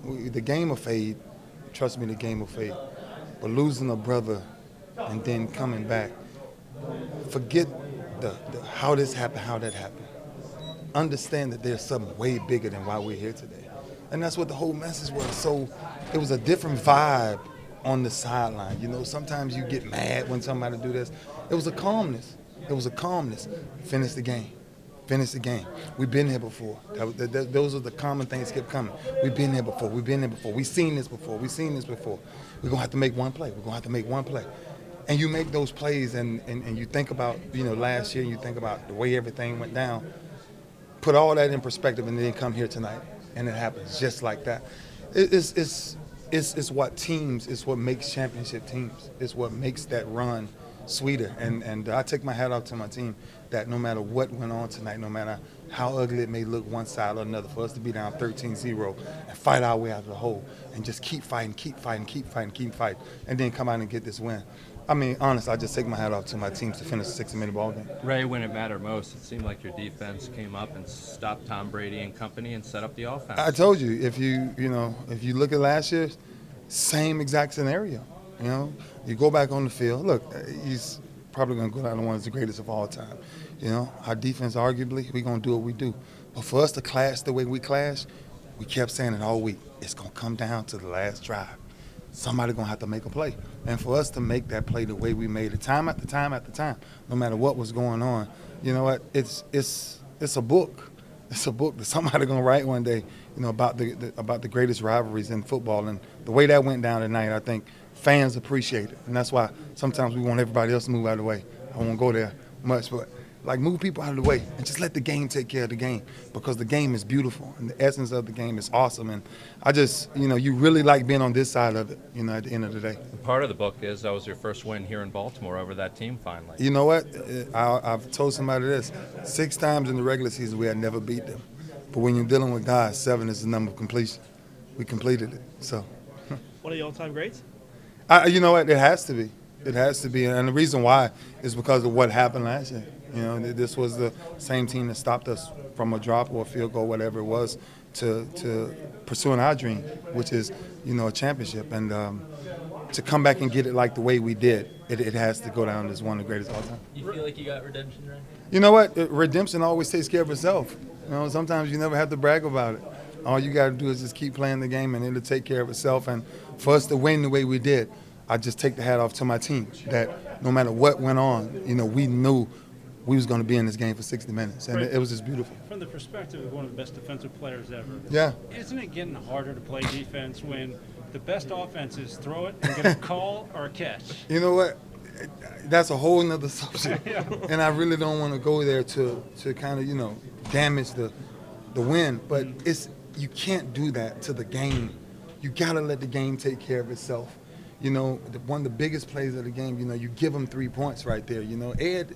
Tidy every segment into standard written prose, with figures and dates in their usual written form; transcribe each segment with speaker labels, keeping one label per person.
Speaker 1: the game will fade. Trust me, the game will fade. But losing a brother and then coming back, forget how this happened, how that happened. Understand that there's something way bigger than why we're here today. And that's what the whole message was. So it was a different vibe on the sideline. You know, sometimes you get mad when somebody do this. It was a calmness. It was a calmness. Finish the game. Finish the game. We've been here before. Those are the common things that kept coming. We've been here before. We've been here before. We've seen this before. We've seen this before. We're going to have to make one play. We're going to have to make one play. And you make those plays and you think about, you know, last year, and you think about the way everything went down. Put all that in perspective and then come here tonight. And it happens just like that. It's what teams, it's what makes championship teams. It's what makes that run sweeter. And I take my hat off to my team that no matter what went on tonight, no matter how ugly it may look one side or another, for us to be down 13-0 and fight our way out of the hole and just keep fighting, and then come out and get this win. I mean, honestly, I just take my hat off to my teams to finish a 60-minute ball game.
Speaker 2: Ray, when it mattered most, it seemed like your defense came up and stopped Tom Brady and company and set up the offense.
Speaker 1: I told you, if you look at last year, same exact scenario. You know, you go back on the field. Look, he's probably going to go down to one of the greatest of all time. You know, our defense, arguably, we're going to do what we do. But for us to clash the way we clash, we kept saying it all week. It's going to come down to the last drive. Somebody's going to have to make a play. And for us to make that play the way we made it, time after time after time, no matter what was going on, you know what, it's a book. It's a book that somebody's going to write one day, you know, about the greatest rivalries in football. And the way that went down tonight, I think fans appreciate it. And that's why sometimes we want everybody else to move out of the way. I won't go there much, but like move people out of the way and just let the game take care of the game, because the game is beautiful and the essence of the game is awesome. And I just, you know, you really like being on this side of it, you know, at the end of the day.
Speaker 2: Part of the book is that was your first win here in Baltimore over that team finally.
Speaker 1: You know what? I've told somebody this. 6 times in the regular season we had never beat them. But when you're dealing with God, 7 is the number of completion. We completed it. So.
Speaker 3: One of the all-time greats?
Speaker 1: You know what? It has to be. It has to be. And the reason why is because of what happened last year. You know, this was the same team that stopped us from a drop or a field goal, whatever it was, to pursuing our dream, which is, you know, a championship. And to come back and get it like the way we did, it has to go down as one of the greatest of all time.
Speaker 4: You feel like you got redemption, right?
Speaker 1: You know what? Redemption always takes care of itself. You know, sometimes you never have to brag about it. All you got to do is just keep playing the game, and it'll take care of itself. And for us to win the way we did, I just take the hat off to my team that no matter what went on, you know, we knew we was going to be in this game for 60 minutes, and it was just beautiful.
Speaker 3: From the perspective of one of the best defensive players ever,
Speaker 1: yeah,
Speaker 3: isn't it getting harder to play defense when the best offenses throw it and get a call or a catch?
Speaker 1: You know what? That's a whole nother subject,
Speaker 3: Yeah.
Speaker 1: and I really don't want to go there to kind of, you know, damage the win. But you can't do that to the game. You got to let the game take care of itself. You know, one of the biggest plays of the game, you know, you give him 3 points right there. You know, Ed,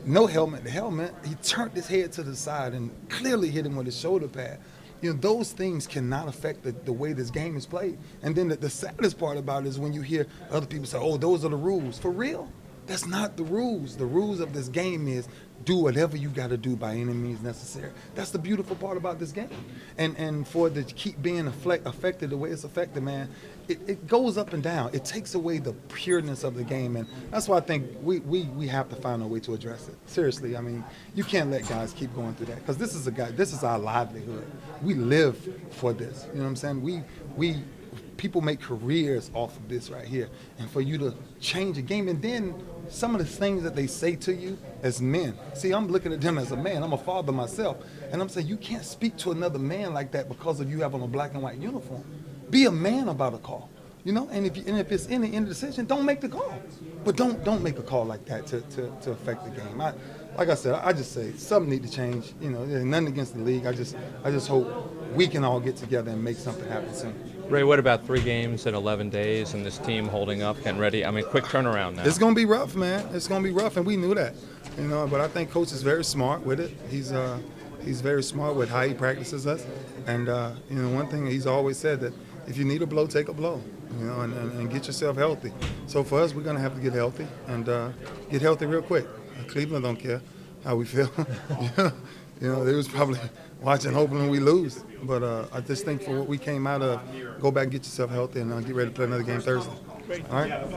Speaker 1: no helmet. The helmet, he turned his head to the side and clearly hit him with his shoulder pad. You know, those things cannot affect the way this game is played. And then the saddest part about it is when you hear other people say, oh, those are the rules. For real? That's not the rules. The rules of this game is do whatever you got to do by any means necessary. That's the beautiful part about this game. And for it to keep being affected the way it's affected, man, it goes up and down. It takes away the pureness of the game. And that's why I think we have to find a way to address it. Seriously, I mean, you can't let guys keep going through that, because this is our livelihood. We live for this. You know what I'm saying? People make careers off of this right here. And for you to change a game, and then some of the things that they say to you as men. See, I'm looking at them as a man. I'm a father myself. And I'm saying, you can't speak to another man like that because of you having a black and white uniform. Be a man about a call. You know, and if it's in the end of the decision, don't make the call. But don't make a call like that to affect the game. Like I said, I just say something need to change. You know, there's nothing against the league. I just hope we can all get together and make something happen soon.
Speaker 2: Ray, what about 3 games in 11 days and this team holding up, getting ready? I mean, quick turnaround now.
Speaker 1: It's going to be rough, man. It's going to be rough, and we knew that. You know, but I think Coach is very smart with it. He's very smart with how he practices us. And, you know, one thing he's always said that if you need a blow, take a blow, you know, and get yourself healthy. So for us, we're going to have to get healthy and get healthy real quick. Cleveland don't care how we feel. You know, they was probably watching, hoping we lose. But I just think for what we came out of, go back and get yourself healthy and get ready to play another game Thursday. All right?